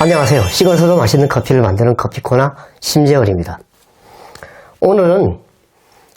안녕하세요. 식어서도 맛있는 커피를 만드는 커피코너 심재열입니다. 오늘은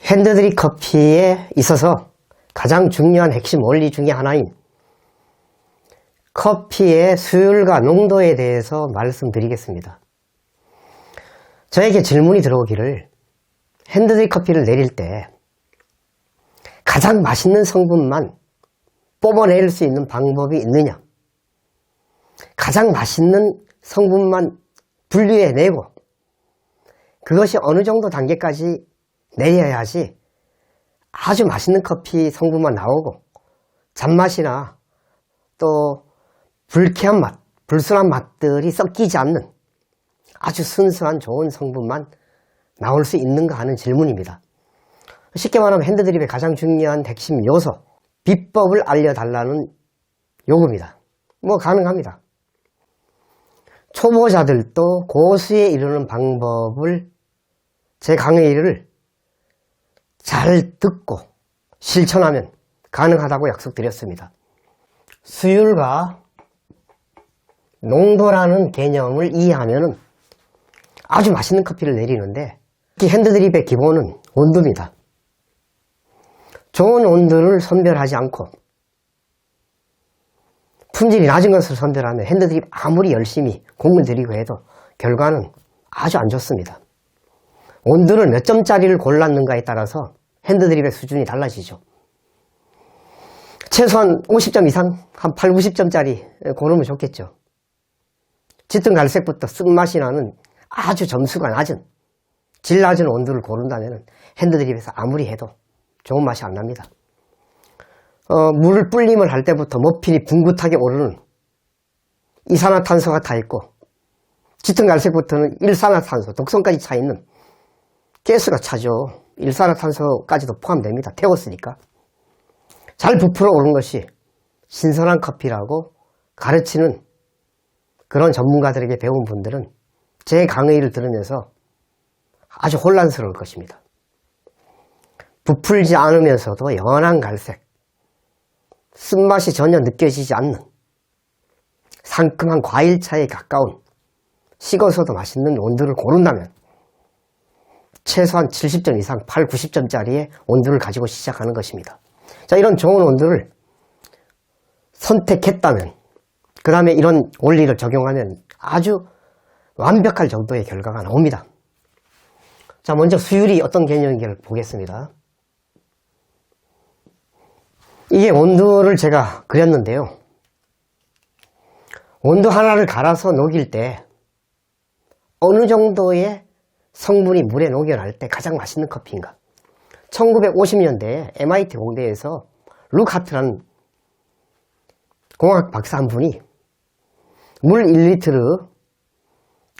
핸드드립 커피에 있어서 가장 중요한 핵심 원리 중에 하나인 커피의 수율과 농도에 대해서 말씀드리겠습니다. 저에게 질문이 들어오기를 핸드드립 커피를 내릴 때 가장 맛있는 성분만 뽑아낼 수 있는 방법이 있느냐, 가장 맛있는 성분만 분류해내고 그것이 어느 정도 단계까지 내려야지 아주 맛있는 커피 성분만 나오고 잔맛이나 또 불쾌한 맛, 불순한 맛들이 섞이지 않는 아주 순수한 좋은 성분만 나올 수 있는가 하는 질문입니다. 쉽게 말하면 핸드드립의 가장 중요한 핵심 요소, 비법을 알려달라는 요구입니다. 뭐 가능합니다. 초보자들도 고수에 이르는 방법을 제 강의를 잘 듣고 실천하면 가능하다고 약속드렸습니다. 수율과 농도라는 개념을 이해하면 아주 맛있는 커피를 내리는데, 특히 핸드드립의 기본은 온도입니다. 좋은 온도를 선별하지 않고 품질이 낮은 것을 선별하면 핸드드립 아무리 열심히 공을 들이고 해도 결과는 아주 안 좋습니다. 온도를 몇 점짜리를 골랐는가에 따라서 핸드드립의 수준이 달라지죠. 최소한 50점 이상, 한 8, 90점짜리 고르면 좋겠죠. 짙은 갈색부터 쓴맛이 나는 아주 점수가 낮은, 질 낮은 온도를 고른다면 핸드드립에서 아무리 해도 좋은 맛이 안 납니다. 물을 불림을 할 때부터 머핀이 붕긋하게 오르는 이산화탄소가 타 있고, 짙은 갈색부터는 일산화탄소, 독성까지 차 있는 가스가 차죠. 일산화탄소까지도 포함됩니다. 태웠으니까. 잘 부풀어 오른 것이 신선한 커피라고 가르치는 그런 전문가들에게 배운 분들은 제 강의를 들으면서 아주 혼란스러울 것입니다. 부풀지 않으면서도 연한 갈색, 쓴맛이 전혀 느껴지지 않는 상큼한 과일차에 가까운 식어서도 맛있는 온도를 고른다면 최소한 70점 이상 8, 90점짜리의 온도를 가지고 시작하는 것입니다. 자, 이런 좋은 온도를 선택했다면 그 다음에 이런 원리를 적용하면 아주 완벽할 정도의 결과가 나옵니다. 자, 먼저 수율이 어떤 개념인지를 보겠습니다. 이게 온도를 제가 그렸는데요. 온도 하나를 갈아서 녹일 때 어느 정도의 성분이 물에 녹여날 때 가장 맛있는 커피인가? 1950년대에 MIT 공대에서 루카트라는 공학 박사 한 분이 물 1리터,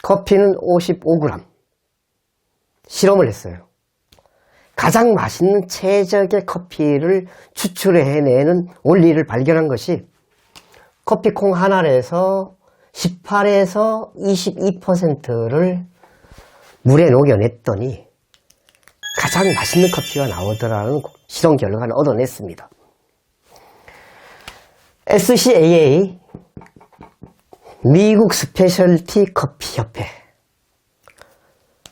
커피는 55g 실험을 했어요. 가장 맛있는 최적의 커피를 추출해내는 원리를 발견한 것이 커피콩 하나에서 18에서 22%를 물에 녹여냈더니 가장 맛있는 커피가 나오더라는 실험 결과를 얻어냈습니다. SCAA, 미국 스페셜티 커피 협회,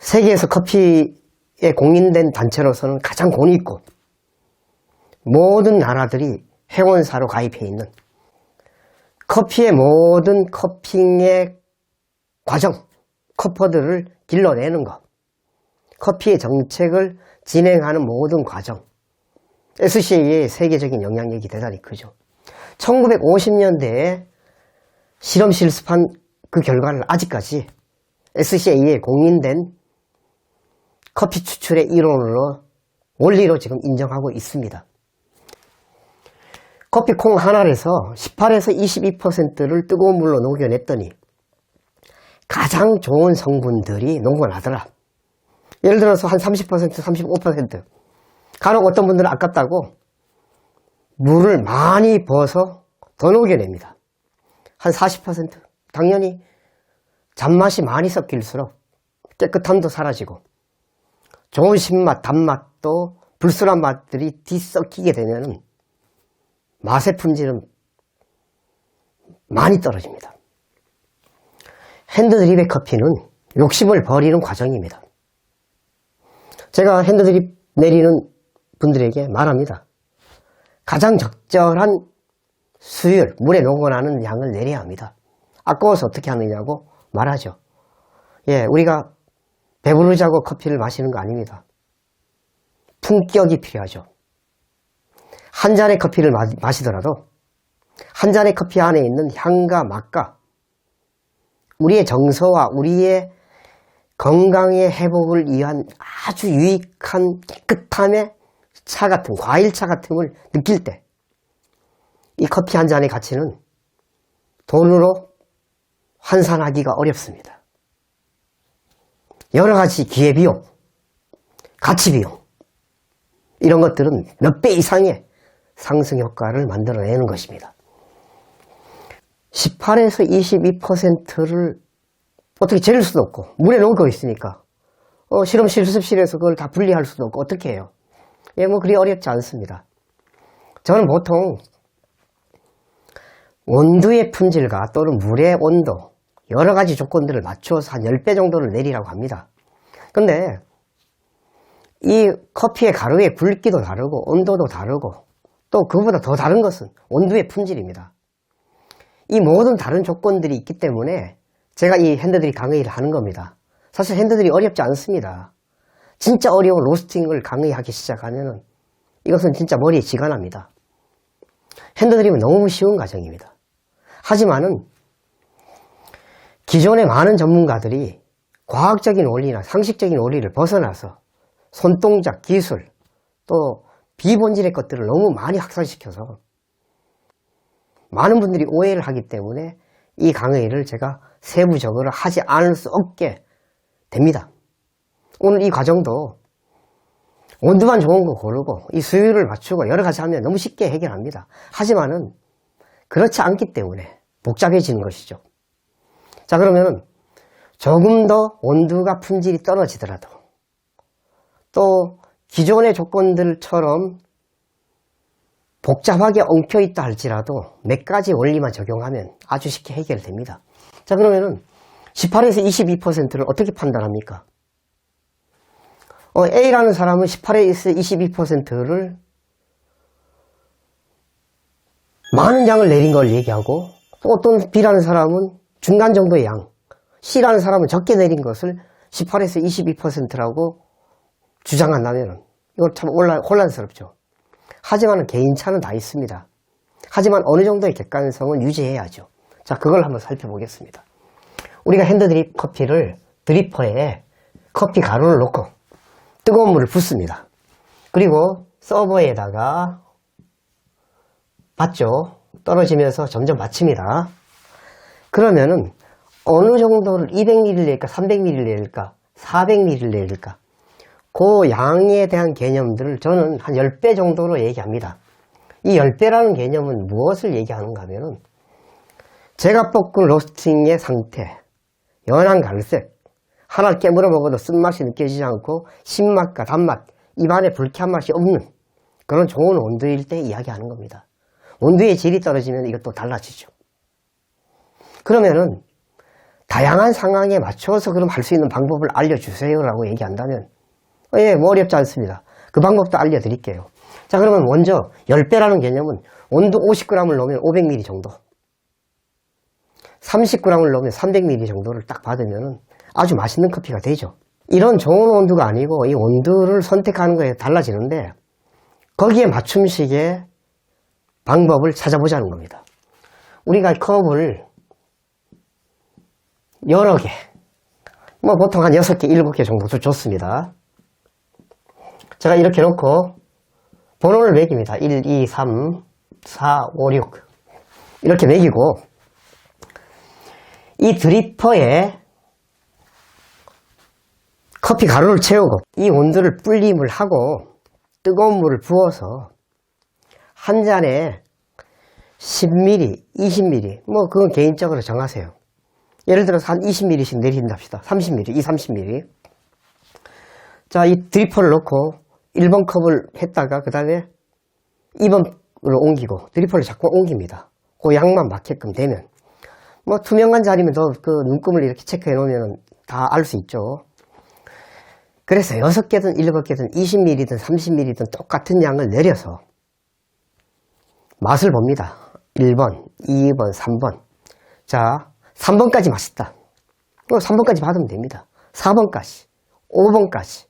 세계에서 커피에 공인된 단체로서는 가장 권위 있고 모든 나라들이 회원사로 가입해 있는, 커피의 모든 커핑의 과정, 커퍼들을 길러내는 것, 커피의 정책을 진행하는 모든 과정, SCA의 세계적인 영향력이 대단히 크죠. 1950년대에 실험 실습한 그 결과를 아직까지 SCA에 공인된 커피 추출의 이론으로, 원리로 지금 인정하고 있습니다. 커피콩 하나에서 18에서 22%를 뜨거운 물로 녹여냈더니 가장 좋은 성분들이 녹아나더라. 예를 들어서 한 30%, 35%. 간혹 어떤 분들은 아깝다고 물을 많이 부어서 더 녹여냅니다. 한 40%. 당연히 잔맛이 많이 섞일수록 깨끗함도 사라지고 좋은 신맛, 단맛도 불순한 맛들이 뒤섞이게 되면 맛의 품질은 많이 떨어집니다. 핸드드립의 커피는 욕심을 버리는 과정입니다. 제가 핸드드립 내리는 분들에게 말합니다. 가장 적절한 수율, 물에 녹아나는 양을 내려야 합니다. 아까워서 어떻게 하느냐고 말하죠. 예, 우리가 배부르자고 커피를 마시는 거 아닙니다. 품격이 필요하죠. 한 잔의 커피를 마시더라도 한 잔의 커피 안에 있는 향과 맛과 우리의 정서와 우리의 건강의 회복을 위한 아주 유익한 깨끗함의 차 같은, 과일차 같음을 느낄 때 이 커피 한 잔의 가치는 돈으로 환산하기가 어렵습니다. 여러 가지 기회비용, 가치비용 이런 것들은 몇 배 이상의 상승 효과를 만들어내는 것입니다. 18에서 22%를 어떻게 재를 수도 없고 물에 녹고 있으니까 실험실 수습실에서 그걸 다 분리할 수도 없고 어떻게 해요? 예, 뭐 그리 어렵지 않습니다. 저는 보통 원두의 품질과 또는 물의 온도 여러 가지 조건들을 맞춰서 한 10배 정도를 내리라고 합니다. 근데 이 커피의 가루의 굵기도 다르고 온도도 다르고 또 그보다 더 다른 것은 원두의 품질입니다. 이 모든 다른 조건들이 있기 때문에 제가 이 핸드드립 강의를 하는 겁니다. 사실 핸드드립 어렵지 않습니다. 진짜 어려운 로스팅을 강의하기 시작하면은 이것은 진짜 머리에 쥐가 납니다. 핸드드립은 너무 쉬운 과정입니다. 하지만은 기존의 많은 전문가들이 과학적인 원리나 상식적인 원리를 벗어나서 손동작, 기술, 또 비본질의 것들을 너무 많이 확산시켜서 많은 분들이 오해를 하기 때문에 이 강의를 제가 세부적으로 하지 않을 수 없게 됩니다. 오늘 이 과정도 온도만 좋은 거 고르고 이 수율을 맞추고 여러 가지 하면 너무 쉽게 해결합니다. 하지만은 그렇지 않기 때문에 복잡해지는 것이죠. 자, 그러면 조금 더 온도가 품질이 떨어지더라도 또 기존의 조건들처럼 복잡하게 엉켜 있다 할지라도 몇 가지 원리만 적용하면 아주 쉽게 해결됩니다. 자, 그러면은 18에서 22%를 어떻게 판단합니까? A라는 사람은 18에서 22%를 많은 양을 내린 걸 얘기하고 또 어떤 B라는 사람은 중간 정도의 양, C라는 사람은 적게 내린 것을 18에서 22%라고 주장한다면 이거 참 혼란스럽죠. 하지만 개인차는 다 있습니다. 하지만 어느 정도의 객관성은 유지해야죠. 자, 그걸 한번 살펴보겠습니다. 우리가 핸드드립 커피를 드리퍼에 커피 가루를 넣고 뜨거운 물을 붓습니다. 그리고 서버에다가 받죠. 떨어지면서 점점 받칩니다. 그러면은 어느 정도를 200ml를 내릴까, 300ml를 내릴까, 400ml를 내릴까, 그 양에 대한 개념들을 저는 한 10배 정도로 얘기합니다. 이 10배라는 개념은 무엇을 얘기하는가 하면은 제가 볶은 로스팅의 상태, 연한 갈색, 하나를 깨물어 먹어도 쓴맛이 느껴지지 않고 신맛과 단맛, 입안에 불쾌한 맛이 없는 그런 좋은 온도일 때 이야기하는 겁니다. 온도의 질이 떨어지면 이것도 달라지죠. 그러면은 다양한 상황에 맞춰서 그럼 할 수 있는 방법을 알려주세요라고 얘기한다면 예, 뭐 어렵지 않습니다. 그 방법도 알려드릴게요. 자, 그러면 먼저 10배라는 개념은 온도 50g을 넣으면 500ml 정도, 30g을 넣으면 300ml 정도를 딱 받으면 아주 맛있는 커피가 되죠. 이런 좋은 온도가 아니고 이 온도를 선택하는 거에 달라지는데 거기에 맞춤식의 방법을 찾아보자는 겁니다. 우리가 컵을 여러 개, 뭐 보통 한 6개, 7개 정도 좋습니다. 제가 이렇게 놓고 번호를 매깁니다. 1, 2, 3, 4, 5, 6 이렇게 매기고 이 드리퍼에 커피 가루를 채우고 이 온도를 불림을 하고 뜨거운 물을 부어서 한 잔에 10ml, 20ml 뭐 그건 개인적으로 정하세요. 예를 들어서 한 20ml씩 내린다 합시다. 30ml, 30ml. 자, 이 드리퍼를 넣고 1번 컵을 했다가 그 다음에 2번으로 옮기고 드리퍼를 자꾸 옮깁니다. 그 양만 맞게끔 되면 뭐 투명한 자리면 더 그 눈금을 이렇게 체크해 놓으면 다 알 수 있죠. 그래서 6개든 7개든 20ml든 30ml든 똑같은 양을 내려서 맛을 봅니다. 1번, 2번, 3번. 자, 3번까지 맛있다. 3번까지 받으면 됩니다. 4번까지, 5번까지.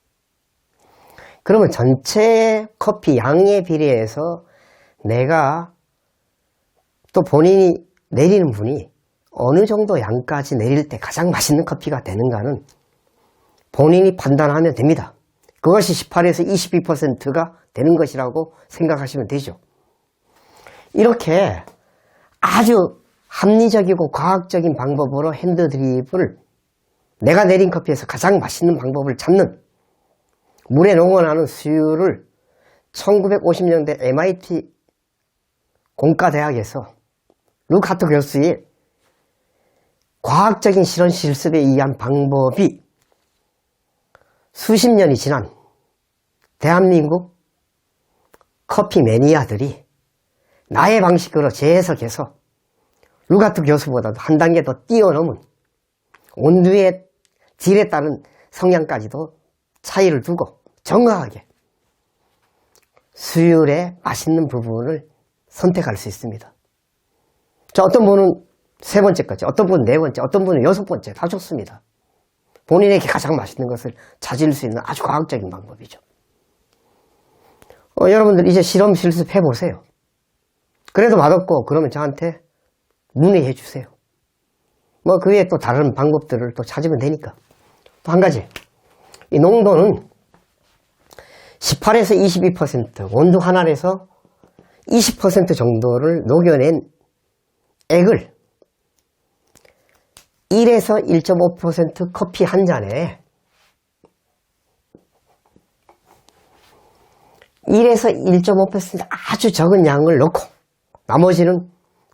그러면 전체 커피 양에 비례해서 내가 또 본인이 내리는 분이 어느 정도 양까지 내릴 때 가장 맛있는 커피가 되는가는 본인이 판단하면 됩니다. 그것이 18에서 22%가 되는 것이라고 생각하시면 되죠. 이렇게 아주 합리적이고 과학적인 방법으로 핸드드립을 내가 내린 커피에서 가장 맛있는 방법을 찾는 물에 농원하는 수율을 1950년대 MIT 공과대학에서 루카트 교수의 과학적인 실험 실습에 의한 방법이 수십 년이 지난 대한민국 커피 매니아들이 나의 방식으로 재해석해서 루카트 교수보다도 한 단계 더 뛰어넘은 온도의 딜에 따른 성향까지도 차이를 두고 정확하게 수율의 맛있는 부분을 선택할 수 있습니다. 자, 어떤 분은 3번째까지, 어떤 분은 4번째, 어떤 분은 6번째 다 좋습니다. 본인에게 가장 맛있는 것을 찾을 수 있는 아주 과학적인 방법이죠. 여러분들 이제 실험 실습해 보세요. 그래도 맛없고 그러면 저한테 문의해 주세요. 뭐 그 외에 또 다른 방법들을 또 찾으면 되니까. 또 한 가지, 이 농도는 18에서 22%, 온도 하나에서 20% 정도를 녹여낸 액을 1에서 1.5% 커피 한 잔에 1에서 1.5% 아주 적은 양을 넣고 나머지는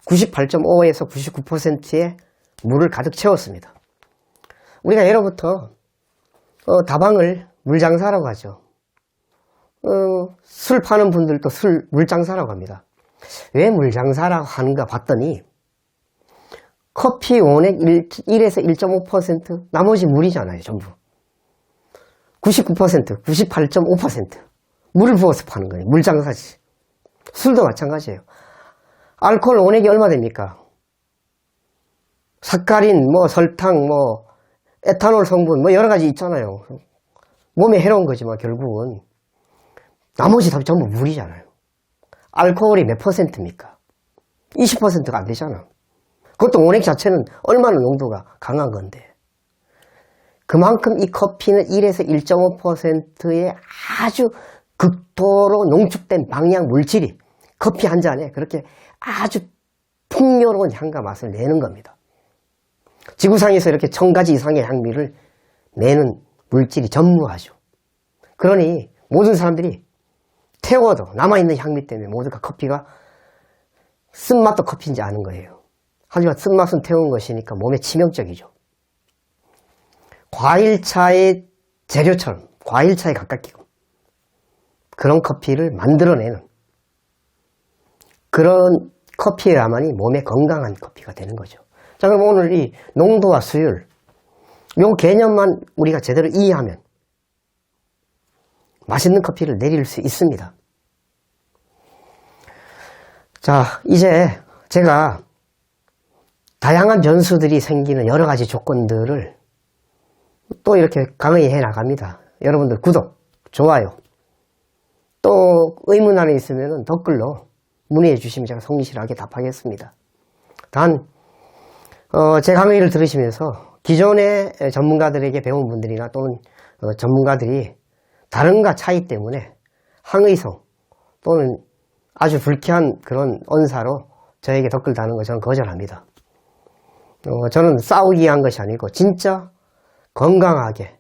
98.5에서 99%의 물을 가득 채웠습니다. 우리가 예로부터 다방을 물장사라고 하죠. 술 파는 분들도 물장사라고 합니다. 왜 물장사라고 하는가 봤더니 커피 원액 1에서 1.5%, 나머지 물이잖아요, 전부. 99%, 98.5% 물을 부어서 파는 거예요. 물장사지. 술도 마찬가지예요. 알코올 원액이 얼마 됩니까? 사카린, 설탕, 에탄올 성분, 여러 가지 있잖아요. 몸에 해로운 거지만 결국은 나머지 다 전부 물이잖아요. 알코올이 몇 %입니까? 20%가 안 되잖아. 그것도 원액 자체는 얼마나 농도가 강한 건데. 그만큼 이 커피는 1에서 1.5%의 아주 극도로 농축된 방향 물질이 커피 한 잔에 그렇게 아주 풍요로운 향과 맛을 내는 겁니다. 지구상에서 이렇게 1000가지 이상의 향미를 내는 물질이 전무하죠. 그러니 모든 사람들이 태워도 남아있는 향미 때문에 모두가 커피가 쓴맛도 커피인지 아는 거예요. 하지만 쓴맛은 태운 것이니까 몸에 치명적이죠. 과일차의 재료처럼 과일차에 가깝게 그런 커피를 만들어내는 그런 커피여야만이 몸에 건강한 커피가 되는 거죠. 자, 그럼 오늘 이 농도와 수율, 요 개념만 우리가 제대로 이해하면 맛있는 커피를 내릴 수 있습니다. 자, 이제 제가 다양한 변수들이 생기는 여러 가지 조건들을 또 이렇게 강의해 나갑니다. 여러분들 구독, 좋아요, 또 의문안이 있으면 댓글로 문의해 주시면 제가 성실하게 답하겠습니다. 단, 제 강의를 들으시면서 기존의 전문가들에게 배운 분들이나 또는 전문가들이 다른가 차이 때문에 항의성 또는 아주 불쾌한 그런 언사로 저에게 댓글 다는 거 저는 거절합니다. 저는 싸우기 위한 것이 아니고 진짜 건강하게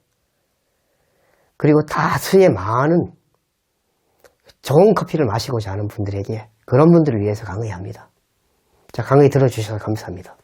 그리고 다수의 많은 좋은 커피를 마시고자 하는 분들에게 그런 분들을 위해서 강의합니다. 자, 강의 들어주셔서 감사합니다.